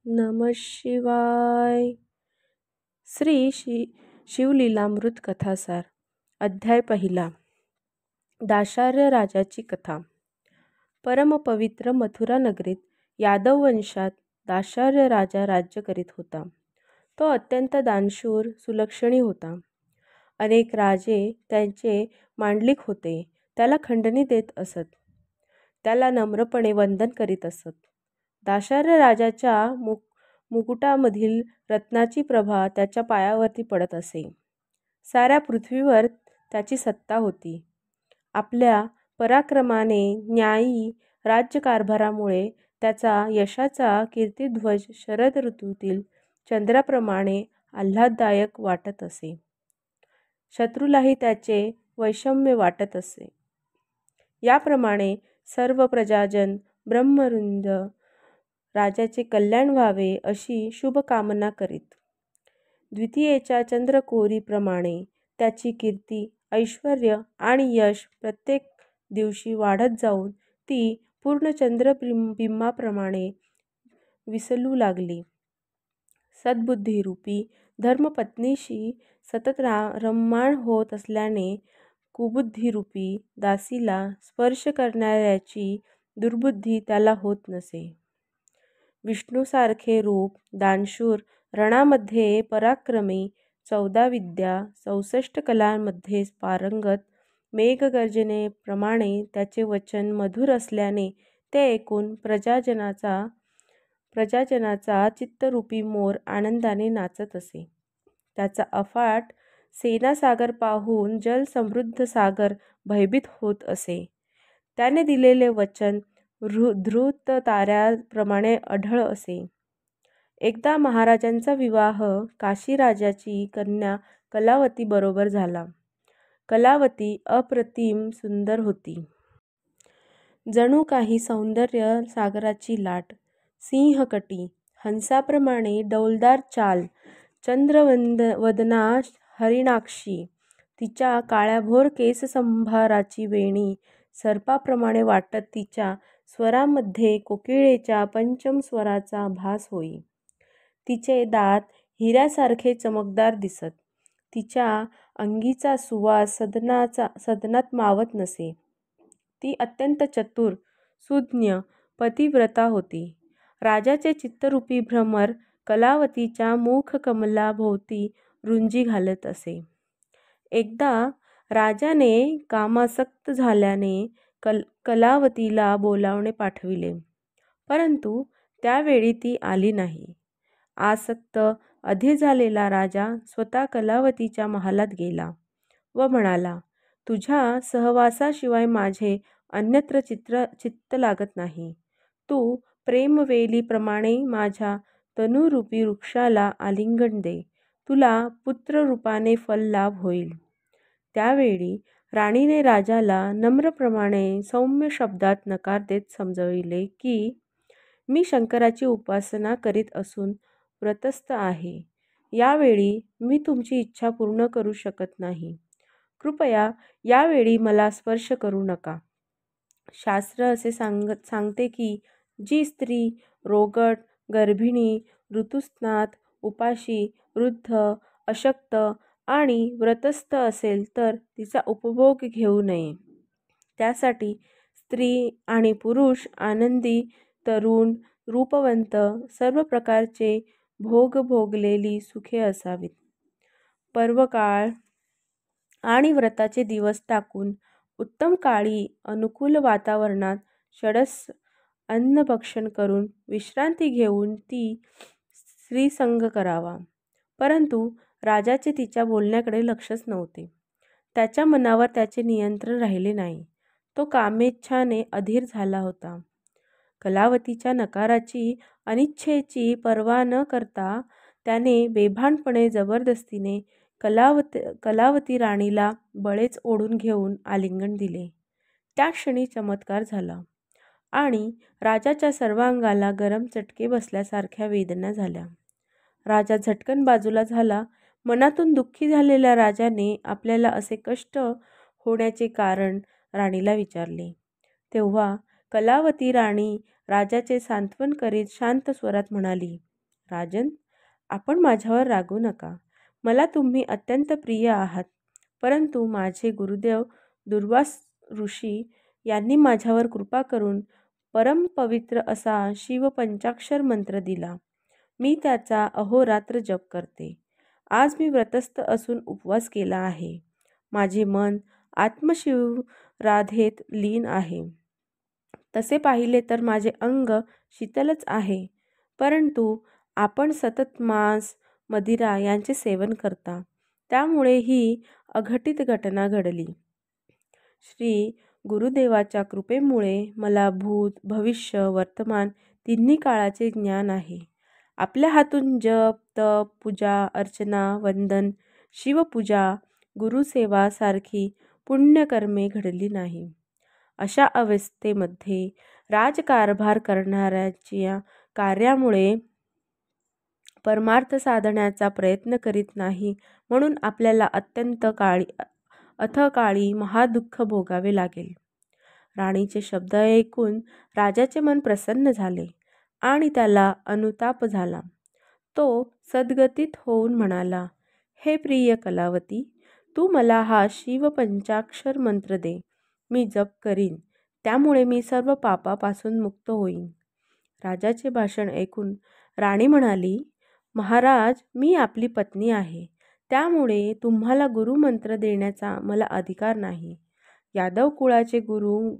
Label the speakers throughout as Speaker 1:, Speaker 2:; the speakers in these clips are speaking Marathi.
Speaker 1: नमः शिवाय. शिवलीलामृत कथासार. अध्याय पहिला. दाशार्य राजाची कथा. परमपवित्र मथुरा नगरीत यादव वंशात दाशार्य राजा राज्य करीत होता. तो अत्यंत दानशूर सुलक्षणी होता. अनेक राजे त्यांचे मांडलिक होते. त्याला खंडणी देत असत. त्याला नम्रपणे वंदन करीत असत. दाशार्य राजाच्या मुकुटामधील रत्नाची प्रभा त्याच्या पायावरती पडत असे. साऱ्या पृथ्वीवर त्याची सत्ता होती. आपल्या पराक्रमाने न्यायी राज्यकारभारामुळे त्याचा यशाचा कीर्तिध्वज शरद ऋतूतील चंद्राप्रमाणे आल्हाददायक वाटत असे. शत्रूलाही त्याचे वैषम्य वाटत असे. याप्रमाणे सर्व प्रजाजन ब्रह्मरुंद राजाचे कल्याण व्हावे अशी शुभकामना करीत. द्वितीयेच्या चंद्रकोरीप्रमाणे त्याची कीर्ती, ऐश्वर्य आणि यश प्रत्येक दिवशी वाढत जाऊन ती पूर्ण चंद्रबिंबाप्रमाणे विसलू लागली. सद्बुद्धीरूपी धर्मपत्नीशी सतत रम्माण होत असल्याने कुबुद्धीरूपी दासीला स्पर्श करणाऱ्याची दुर्बुद्धी त्याला होत नसे. विष्णूसारखे रूप, दानशूर, रणामध्ये पराक्रमी, 14 विद्या, 64 कलांमध्ये पारंगत, मेघगर्जनेप्रमाणे त्याचे वचन मधुर असल्याने ते ऐकून प्रजाजनाचा चित्तरूपी मोर आनंदाने नाचत असे. त्याचा अफाट सेनासागर पाहून जलसमृद्ध सागर भयभीत होत असे. त्याने दिलेले वचन धृत ताऱ्याप्रमाणे अढळ असे. एकदा महाराजांचा विवाह काशीराजाची कन्या कलावती बरोबर झाला. कलावती अप्रतिम सुंदर होती. जणू काही सौंदर्य सागराची लाट. सिंहकटी, हंसाप्रमाणे डौलदार चाल, चंद्रवदना हरिणाक्षी. तिच्या काळ्याभोर केससंभाराची वेणी सर्पाप्रमाणे वाटत तिच्या स्वरामध्ये कोकिळेच्या पंचम स्वराचा भास होई. तिचे दात हिऱ्यासारखे चमकदार दिसत. तिच्या अंगीचा सुवास सदनात मावत नसे. ती अत्यंत चतुर, सुज्ञ, पतिव्रता होती. राजाचे चित्तरूपी भ्रमर कलावतीच्या मुखकमलाभोवती रुंजी घालत असे. एकदा राजाने कामासक्त झाल्याने कलावतीला बोलावणे पाठविले, परंतु त्यावेळी ती आली नाही. आसक्त अधीर झालेला राजा स्वतः कलावतीच्या महालात गेला व म्हणाला, तुझ्या सहवासाशिवाय माझे अन्यत्र चित्त लागत नाही. तू प्रेमवेलीप्रमाणे माझ्या तनुरूपी वृक्षाला आलिंगन दे. तुला पुत्ररूपाने फललाभ होईल. त्यावेळी राणीने राजाला नम्रप्रमाणे सौम्य शब्दात नकार देत समजविले की मी शंकराची उपासना करीत असून व्रतस्थ आहे. यावेळी मी तुमची इच्छा पूर्ण करू शकत नाही. कृपया यावेळी मला स्पर्श करू नका. शास्त्र असे सांगते की जी स्त्री रोगट, गर्भिणी, ऋतुस्नात, उपाशी, वृद्ध, अशक्त आणि व्रतस्थ असेल तर तिचा उपभोग घेऊ नये. त्यासाठी स्त्री आणि पुरुष आनंदी, तरुण, रूपवंत, सर्व प्रकारचे भोग भोगलेली सुखे असावीत. पर्वकाळ आणि व्रताचे दिवस टाकून उत्तम काळी अनुकूल वातावरणात षडस अन्नभक्षण करून विश्रांती घेऊन ती स्त्रीसंग करावा. परंतु राजाचे तिच्या बोलण्याकडे लक्षच नव्हते. त्याच्या मनावर त्याचे नियंत्रण राहिले नाही. तो कामेच्छाने अधीर झाला होता. कलावतीच्या नकाराची, अनिच्छेची पर्वा न करता त्याने बेभानपणे जबरदस्तीने कलावती राणीला बळेच ओढून घेऊन आलिंगन दिले. त्या क्षणी चमत्कार झाला आणि राजाच्या सर्वांगाला गरम चटके बसल्यासारख्या वेदना झाल्या. राजा झटकन बाजूला झाला. मनातून दुःखी झालेल्या राजाने आपल्याला असे कष्ट होण्याचे कारण राणीला विचारले. तेव्हा कलावती राणी राजाचे सांत्वन करीत शांत स्वरात म्हणाली, राजन, आपण माझ्यावर रागवू नका. मला तुम्ही अत्यंत प्रिय आहात. परंतु माझे गुरुदेव दुर्वास ऋषी यांनी माझ्यावर कृपा करून परमपवित्र असा शिवपंचाक्षर मंत्र दिला. मी त्याचा अहोरात्र जप करते. आज मी व्रतस्थ असून उपवास केला आहे. माझे मन आत्मशिवराधेत लीन आहे. तसे पाहिले तर माझे अंग शीतलच आहे. परंतु आपण सतत मांस मदिरा यांचे सेवन करता, त्यामुळे ही अघटित घटना घडली. श्री गुरुदेवाच्या कृपेमुळे मला भूत भविष्य वर्तमान तिन्ही काळाचे ज्ञान आहे. आपल्या हातून जप तप पूजा अर्चना वंदन शिवपूजा गुरुसेवा सारखी पुण्यकर्मे घडली नाही. अशा अवस्थेमध्ये राजकारभार करणाऱ्याच्या कार्यामुळे परमार्थ साधण्याचा प्रयत्न करीत नाही, म्हणून आपल्याला अथकाळी महादुःख भोगावे लागेल. राणीचे शब्द ऐकून राजाचे मन प्रसन्न झाले आणि त्याला अनुताप झाला. तो सद्गतीत होऊन म्हणाला, हे प्रिय कलावती, तू मला हा शिवपंचाक्षर मंत्र दे. मी जप करीन, त्यामुळे मी सर्व पापापासून मुक्त होईन. राजाचे भाषण ऐकून राणी म्हणाली, महाराज, मी आपली पत्नी आहे, त्यामुळे तुम्हाला गुरुमंत्र देण्याचा मला अधिकार नाही. यादव कुळाचे गुरु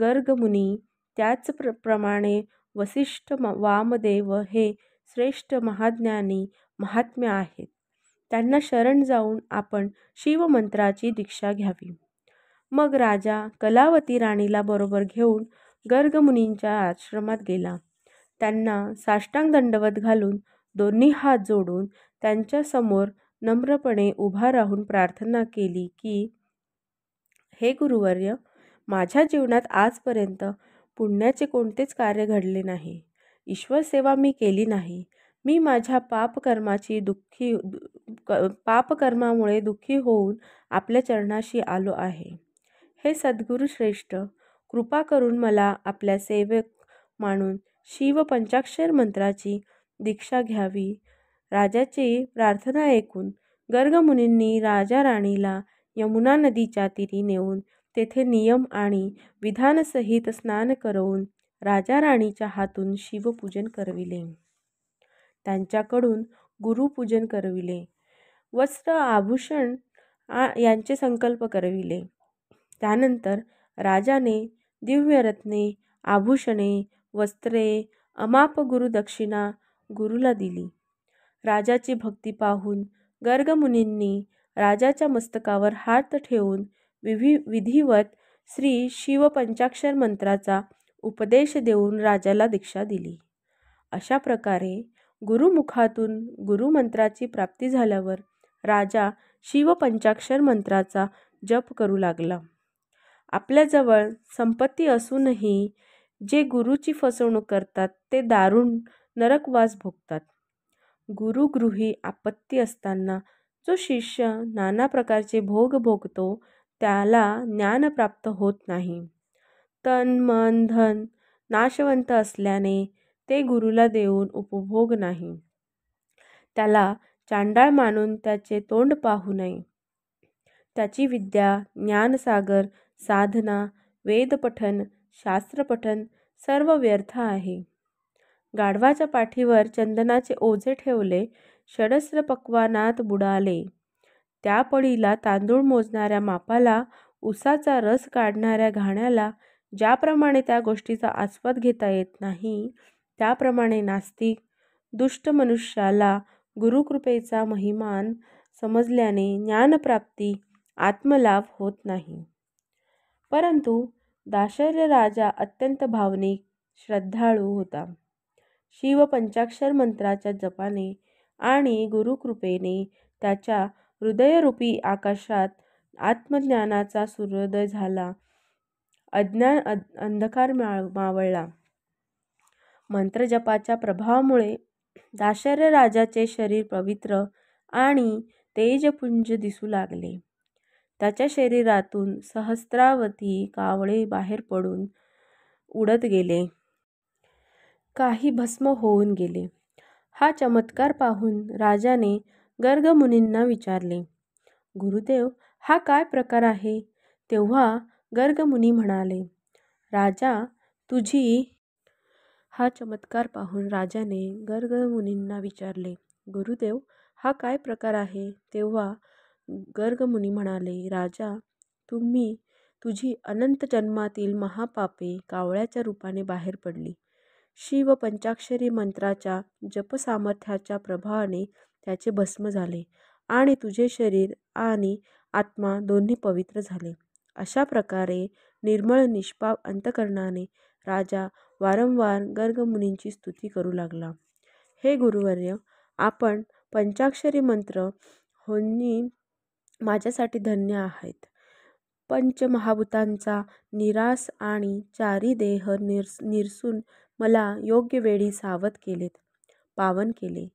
Speaker 1: गर्गमुनी, त्याचप्रमाणे वसिष्ठ वामदेव हे श्रेष्ठ महाज्ञानी महात्म्य आहेत. त्यांना शरण जाऊन आपण शिवमंत्राची दीक्षा घ्यावी. मग राजा कलावती राणीला बरोबर घेऊन गर्गमुनींच्या आश्रमात गेला. त्यांना साष्टांग दंडवत घालून दोन्ही हात जोडून त्यांच्यासमोर नम्रपणे उभा राहून प्रार्थना केली की, हे गुरुवर्य, माझ्या जीवनात आजपर्यंत पुण्याचे कोणतेच कार्य घडले नाही. ईश्वर सेवा मी केली नाही. मी माझ्या पापकर्मामुळे दुःखी होऊन आपल्या चरणाशी आलो आहे. हे सद्गुरु श्रेष्ठ, कृपा करून मला आपल्या सेवक मानून शिवपंचाक्षर मंत्राची दीक्षा घ्यावी. राजाची प्रार्थना ऐकून गर्गमुनींनी राजा राणीला यमुना नदीच्या तीरी नेऊन तेथे नियम आणि विधानसहित स्नान करवून राजा राणीच्या हातून शिवपूजन करविले. त्यांच्याकडून गुरुपूजन करविले. वस्त्र आभूषण यांचे संकल्प करविले. त्यानंतर राजाने दिव्यरत्ने आभूषणे वस्त्रे अमाप गुरुदक्षिणा गुरुला दिली. राजाची भक्ती पाहून गर्गमुनींनी राजाच्या मस्तकावर हात ठेवून विधिवत श्री शिवपंचाक्षर मंत्राचा उपदेश देऊन राजाला दीक्षा दिली. अशा प्रकारे गुरुमुखातून गुरुमंत्राची प्राप्ती झाल्यावर राजा शिवपंचाक्षर मंत्राचा जप करू लागला. आपल्याजवळ संपत्ती असूनही जे गुरुची फसवणूक करतात ते दारुण नरकवास भोगतात. गुरुगृही आपत्ती असताना जो शिष्य नाना प्रकारचे भोग भोगतो त्याला ज्ञान प्राप्त होत नाही. तन मन धन नाशवंत असल्याने ते गुरुला देऊन उपभोग नाही. त्याला चांडाळ मानून त्याचे तोंड पाहू नये. त्याची विद्या ज्ञानसागर साधना वेदपठन शास्त्रपठन सर्व व्यर्थ आहे. गाढवाच्या पाठीवर चंदनाचे ओझे ठेवले, षडस्र पक्वानात बुडाले. त्या पळीला तांदूळ मोजणाऱ्या मापाला, उसाचा रस काढणाऱ्या घाण्याला ज्याप्रमाणे त्या गोष्टीचा आस्वाद घेता येत नाही, त्याप्रमाणे नास्तिक दुष्ट मनुष्याला गुरुकृपेचा महिमान समजल्याने ज्ञानप्राप्ती आत्मलाभ होत नाही. परंतु दाशर्य राजा अत्यंत भावनिक श्रद्धाळू होता. शिवपंचाक्षर मंत्राच्या जपाने आणि गुरुकृपेने त्याच्या हृदयरूपी आकाशात आत्मज्ञानाचा सूर्योदय झाला. अज्ञान अंधकार मावळला. मंत्रजपाच्या प्रभावामुळे दाशर्य राजाचे शरीर पवित्र आणि तेजपुंज दिसू लागले. त्याच्या शरीरातून सहस्रावधी कावळे बाहेर पडून उडत गेले. काही भस्म होऊन गेले. हा चमत्कार पाहून राजाने गर्गमुनींना विचारले, गुरुदेव, हा काय प्रकार आहे? तेव्हा गर्गमुनी म्हणाले, राजा, तुझी हा चमत्कार पाहून राजाने गर्गमुनींना विचारले, गुरुदेव, हा काय प्रकार आहे? तेव्हा गर्गमुनी म्हणाले, राजा, तुम्ही तुझी अनंत जन्मातील महापापे कावळ्याच्या रूपाने बाहेर पडली. शिव पंचाक्षरी मंत्राच्या जपसामर्थ्याच्या प्रभावाने त्याचे भस्म झाले आणि तुझे शरीर आणि आत्मा दोन्ही पवित्र झाले. अशा प्रकारे निर्मळ निष्पाप अंतकरणाने राजा वारंवार गर्गमुनींची स्तुती करू लागला. हे गुरुवर्य, आपण पंचाक्षरी मंत्र होनी माझ्यासाठी धन्य आहेत. पंचमहाभूतांचा निरास आणि चारी देह निरसून मला योग्य वेळी सावध केलेत, पावन केले.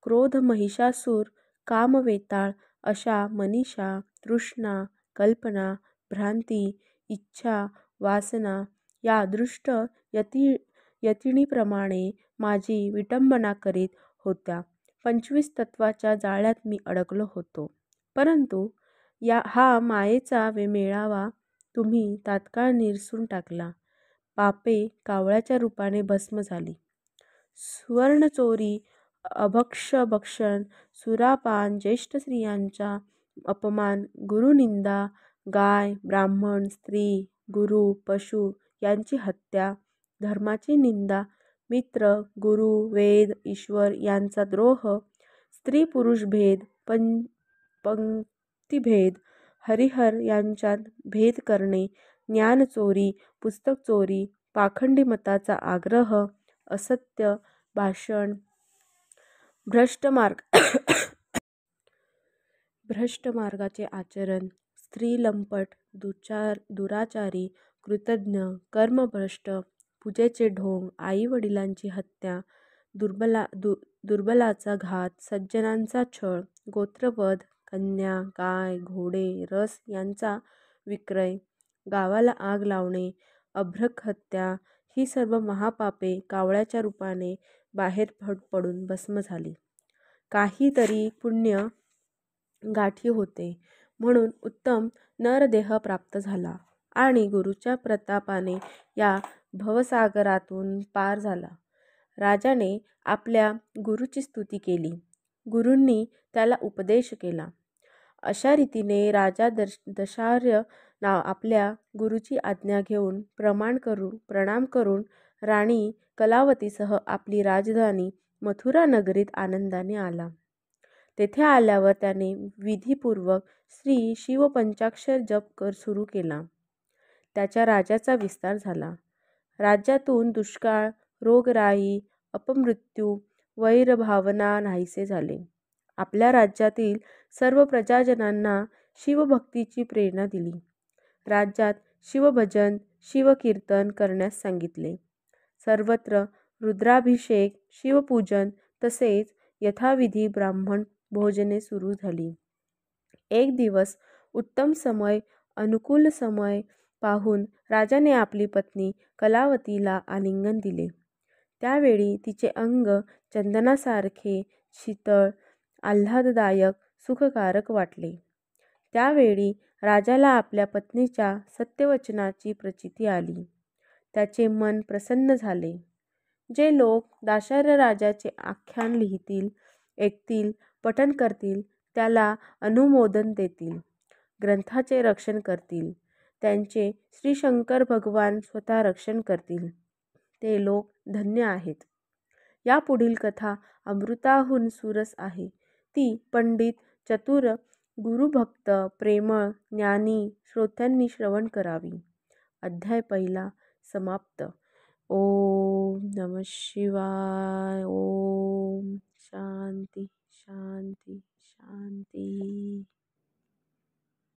Speaker 1: क्रोध, महिषासूर, कामवेताळ अशा मनीषा, तृष्णा, कल्पना, भ्रांती, इच्छा, वासना या दृष्ट यतिणीप्रमाणे माझी विटंबना करीत होत्या. 25 तत्वाच्या जाळ्यात मी अडकलो होतो. परंतु हा मायेचा मेळावा तुम्ही तात्काळ निरसून टाकला. पापे कावळ्याच्या रूपाने भस्म झाली. सुवर्णचोरी, अभक्षभक्षण, सुरापान, ज्येष्ठ स्त्रियांचा अपमान, गुरुनिंदा, गाय, ब्राह्मण, स्त्री, गुरु, पशु यांची हत्या, धर्माची निंदा, मित्र, गुरु, वेद, ईश्वर यांचा द्रोह, स्त्री पुरुष भेद, पंक्तिभेद, हरिहर यांच्यात भेद करणे, ज्ञानचोरी, पुस्तक चोरी, पाखंडी मताचा आग्रह, असत्य भाषण, भ्रष्ट मार्गाचे आचरण, स्त्रीलंपट, दुराचारी, कृतज्ञ, कर्मभ्रष्ट, पूजेचे ढोंग, आईवडिलांची हत्या, दुर्बलाचा घात, सज्जनांचा छळ, गोत्रवध, कन्या, गाय, घोडे, रस यांचा विक्रय, गावाला आग लावणे, अभ्रक हत्या ही सर्व महापापे कावळ्याच्या रूपाने बाहेर पडून भस्म झाली. काहीतरी पुण्य गाठी होते म्हणून उत्तम नरदेह प्राप्त झाला आणि गुरुच्या प्रतापाने या भवसागरातून पार झाला. राजाने आपल्या गुरुची स्तुती केली. गुरूंनी त्याला उपदेश केला. अशा रीतीने राजा दशार्य आपल्या गुरुची आज्ञा घेऊन प्रणाम करून राणी कलावतीसह आपली राजधानी मथुरा नगरीत आनंदाने आला. तेथे आल्यावर त्याने विधीपूर्वक श्री शिव पंचाक्षर जप सुरू केला. त्याच्या राज्याचा विस्तार झाला. राज्यातून दुष्काळ, रोगराई, अपमृत्यू, वैरभावना नाहीसे झाले. आपल्या राज्यातील सर्व प्रजाजनांना शिवभक्तीची प्रेरणा दिली. राज्यात शिवभजन, शिवकीर्तन करण्यास सांगितले. सर्वत्र रुद्राभिषेक, शिवपूजन तसेच यथाविधी ब्राह्मण भोजने सुरू झाली. एक दिवस उत्तम समय, अनुकूल समय पाहून राजाने आपली पत्नी कलावतीला आलिंगन दिले. त्यावेळी तिचे अंग चंदनासारखे शीतळ, आल्हाददायक, सुखकारक वाटले. त्यावेळी राजाला आपल्या पत्नीच्या सत्यवचनाची प्रचिती आली. त्याचे मन प्रसन्न झाले. जे लोक दाशर्य राजाचे आख्यान लिहितील, ऐकतील, पठण करतील, त्याला अनुमोदन देतील, ग्रंथाचे रक्षण करतील, त्यांचे श्री शंकर भगवान स्वतः रक्षण करतील, ते लोक धन्य आहेत. या पुढील कथा अमृताहून सुरस आहे. ती पंडित, चतुर, गुरुभक्त, प्रेमळ, ज्ञानी श्रोत्यांनी श्रवण करावी. अध्याय पहिला समाप्त. ओम नमः शिवाय. ओम शांती शांती शांती.